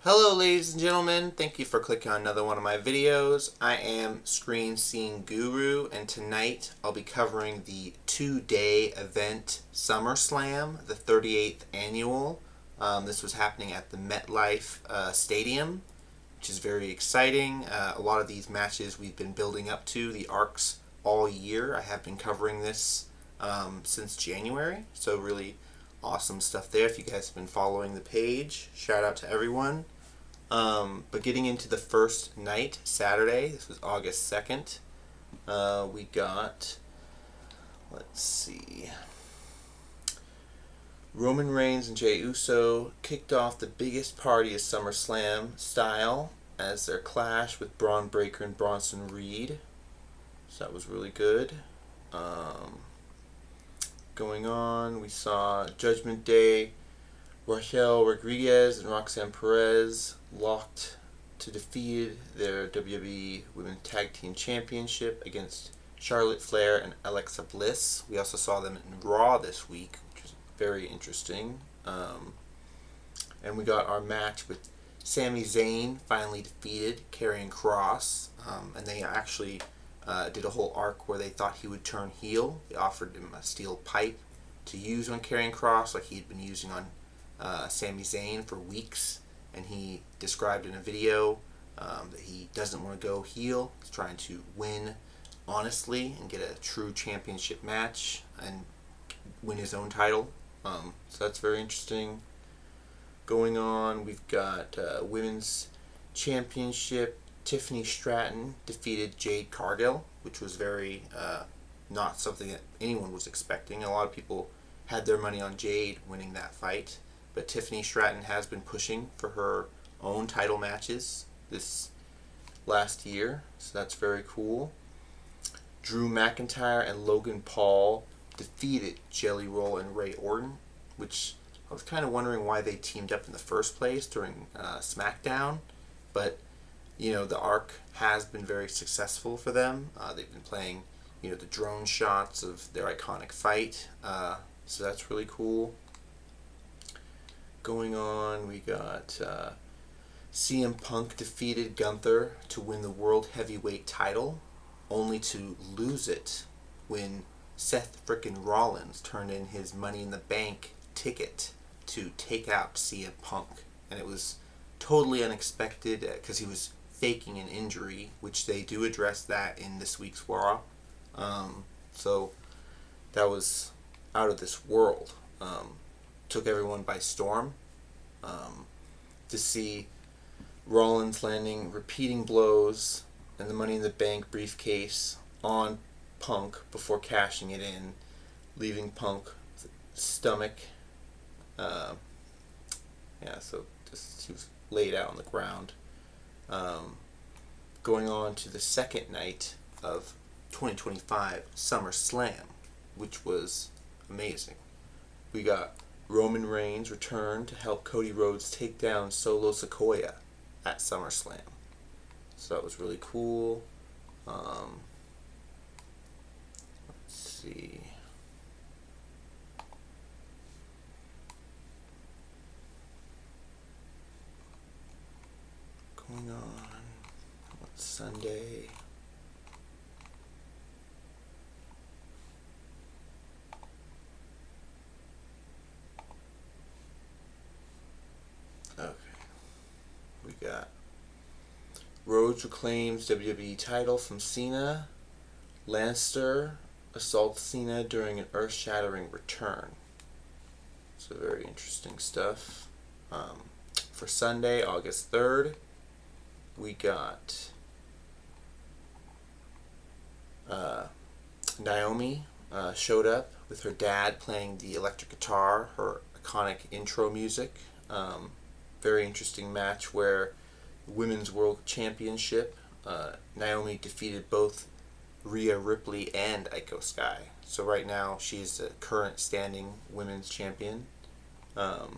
Hello ladies and gentlemen, thank you for clicking on another one of my videos. I am Screen Scene Guru, and tonight I'll be covering the two-day event SummerSlam, the 38th annual. This was happening at the MetLife Stadium, which is very exciting. A lot of these matches we've been building up to, the arcs, all year. I have been covering this since January, so really awesome stuff there. If you guys have been following the page, shout out to everyone. But getting into the first night, Saturday, this was August 2nd, we got, let's see, Roman Reigns and Jey Uso kicked off the biggest party of SummerSlam style as their clash with Braun Breaker and Bronson Reed. So that was really good. Going on, we saw Judgment Day, Raquel Rodriguez and Roxanne Perez locked to defeat their WWE Women's Tag Team Championship against Charlotte Flair and Alexa Bliss. We also saw them in Raw this week, which was very interesting. And we got our match with Sami Zayn finally defeated Karrion Kross. And they actually did a whole arc where they thought he would turn heel. They offered him a steel pipe to use on Karrion Kross like he had been using on Sami Zayn for weeks, and he described in a video that he doesn't want to go heel. He's trying to win honestly and get a true championship match and win his own title. So that's very interesting. Going on, we've got Women's Championship. Tiffany Stratton defeated Jade Cargill, which was very not something that anyone was expecting. A lot of people had their money on Jade winning that fight. But Tiffany Stratton has been pushing for her own title matches this last year, so that's very cool. Drew McIntyre and Logan Paul defeated Jelly Roll and Ray Orton, which I was kind of wondering why they teamed up in the first place during SmackDown. But, you know, the arc has been very successful for them. They've been playing, you know, the drone shots of their iconic fight, so that's really cool. Going on, we got CM Punk defeated Gunther to win the World Heavyweight title, only to lose it when Seth frickin' Rollins turned in his Money in the Bank ticket to take out CM Punk. And it was totally unexpected because he was faking an injury, which they do address that in this week's Raw. So that was out of this world. Took everyone by storm to see Rollins landing repeating blows and the Money in the Bank briefcase on Punk before cashing it in, leaving Punk's stomach. So he was laid out on the ground. Going on to the second night of 2025 SummerSlam, which was amazing. We got Roman Reigns returned to help Cody Rhodes take down Solo Sikoa at SummerSlam. So that was really cool. Let's see. Going on. What's Sunday? Okay. We got Rhodes reclaims WWE title from Cena. Lannister assaults Cena during an earth-shattering return. So very interesting stuff. For Sunday, August 3rd, we got Naomi showed up with her dad playing the electric guitar, her iconic intro music. Very interesting match where Women's World Championship, Naomi defeated both Rhea Ripley and Iko Sky. So right now she's the current standing Women's Champion. And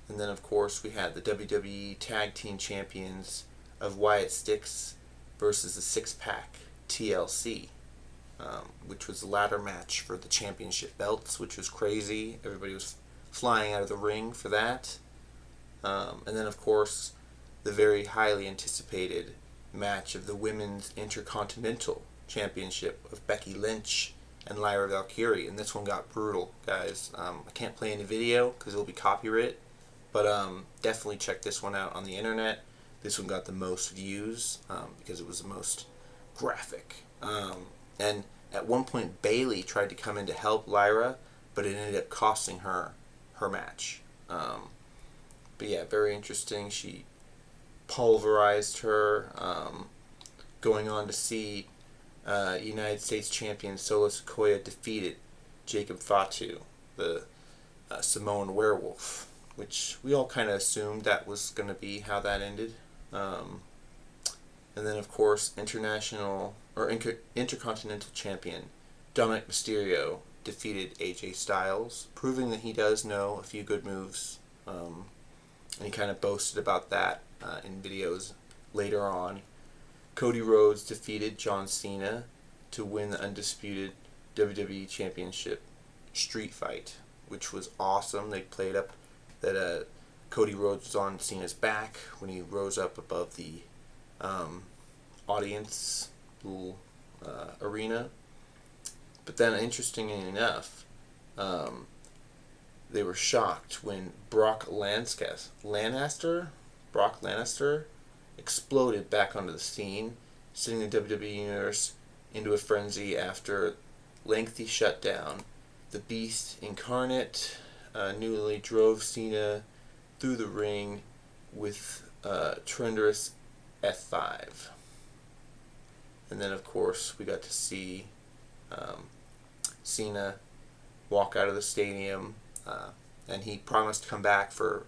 then of course we had the WWE Tag Team Champions of Wyatt Sticks versus the Six Pack TLC, which was the ladder match for the championship belts, which was crazy. Everybody was flying out of the ring for that. And then, of course, the very highly anticipated match of the Women's Intercontinental Championship of Becky Lynch and Lyra Valkyrie. And this one got brutal, guys. I can't play any video because it'll be copyright, but definitely check this one out on the internet. This one got the most views because it was the most graphic. And at one point, Bayley tried to come in to help Lyra, but it ended up costing her her match. But yeah, very interesting. She pulverized her, going on to see United States champion Solo Sikoa defeated Jacob Fatu, the Samoan werewolf, which we all kind of assumed that was going to be how that ended. And then, of course, Intercontinental champion Dominic Mysterio defeated AJ Styles, proving that he does know a few good moves. And he kind of boasted about that in videos later on. Cody Rhodes defeated John Cena to win the undisputed WWE Championship street fight, which was awesome. They played up that Cody Rhodes was on Cena's back when he rose up above the audience little arena. But then, interestingly enough, they were shocked when Brock Lancaster exploded back onto the scene, sending the WWE Universe into a frenzy after lengthy shutdown. The Beast incarnate newly drove Cena through the ring with tremendous F5. And then, of course, we got to see Cena walk out of the stadium, and he promised to come back for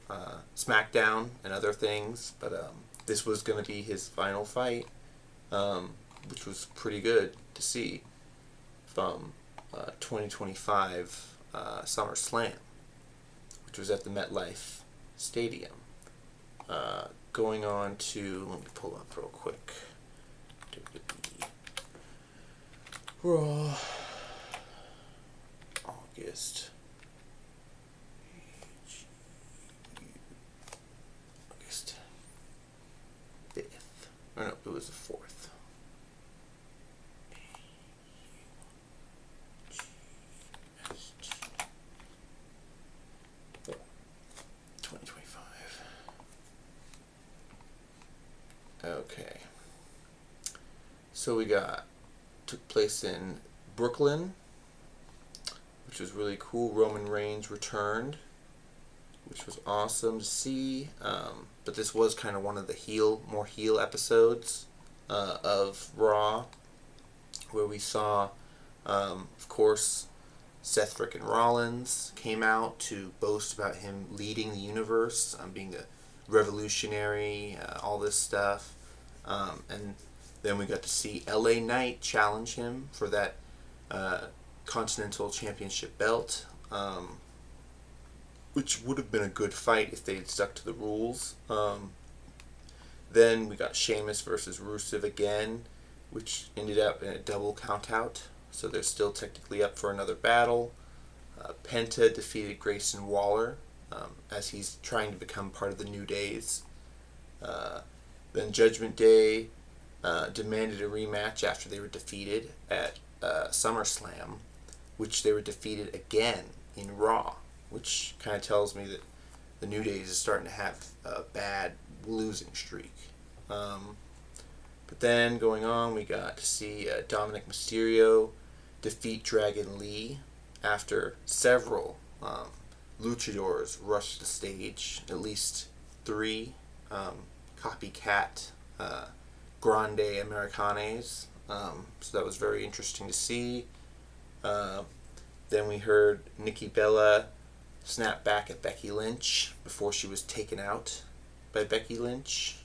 SmackDown and other things, but this was going to be his final fight, which was pretty good to see from 2025 SummerSlam, which was at the MetLife Stadium. Going on to, let me pull up real quick. Raw. August 5th. Or no, it was the 4th. 2025. Okay. So we took place in Brooklyn, which was really cool. Roman Reigns returned, which was awesome to see. But this was kind of one of the more heel episodes of Raw, where we saw, of course, Seth frickin' Rollins came out to boast about him leading the universe, being the revolutionary, all this stuff. And then we got to see LA Knight challenge him for that Continental Championship belt, which would have been a good fight if they had stuck to the rules. Then we got Sheamus versus Rusev again, which ended up in a double countout, so they're still technically up for another battle. Penta defeated Grayson Waller as he's trying to become part of the New Days. Then Judgment Day demanded a rematch after they were defeated at SummerSlam, which they were defeated again in Raw, which kind of tells me that the New Days is starting to have a bad losing streak. But then going on, we got to see Dominic Mysterio defeat Dragon Lee after several luchadors rushed the stage, at least 3 copycat Grande Americanes. So that was very interesting to see. Then we heard Nikki Bella snap back at Becky Lynch before she was taken out by Becky Lynch.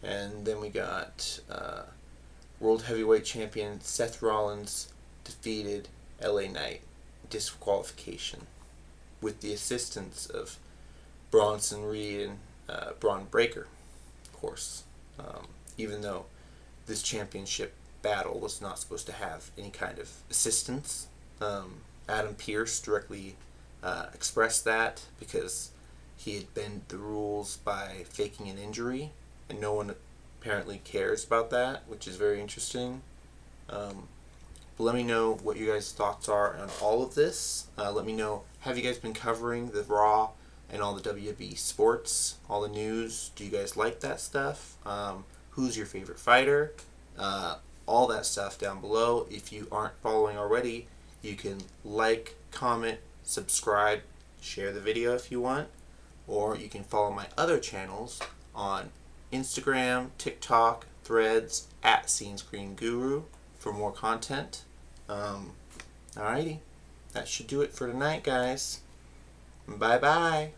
And then we got World Heavyweight Champion Seth Rollins defeated LA Knight, disqualification, with the assistance of Bronson Reed and Braun Breaker, of course. Even though this championship battle was not supposed to have any kind of assistance. Adam Pearce directly expressed that because he had bent the rules by faking an injury, and no one apparently cares about that, which is very interesting. But let me know what you guys' thoughts are on all of this. Let me know, have you guys been covering the Raw and all the WWE sports, all the news? Do you guys like that stuff? Who's your favorite fighter? All that stuff down below. If you aren't following already, you can like, comment, subscribe, share the video if you want, or you can follow my other channels on Instagram, TikTok, Threads, at Scene Screen Guru for more content. Alrighty, that should do it for tonight, guys. Bye bye.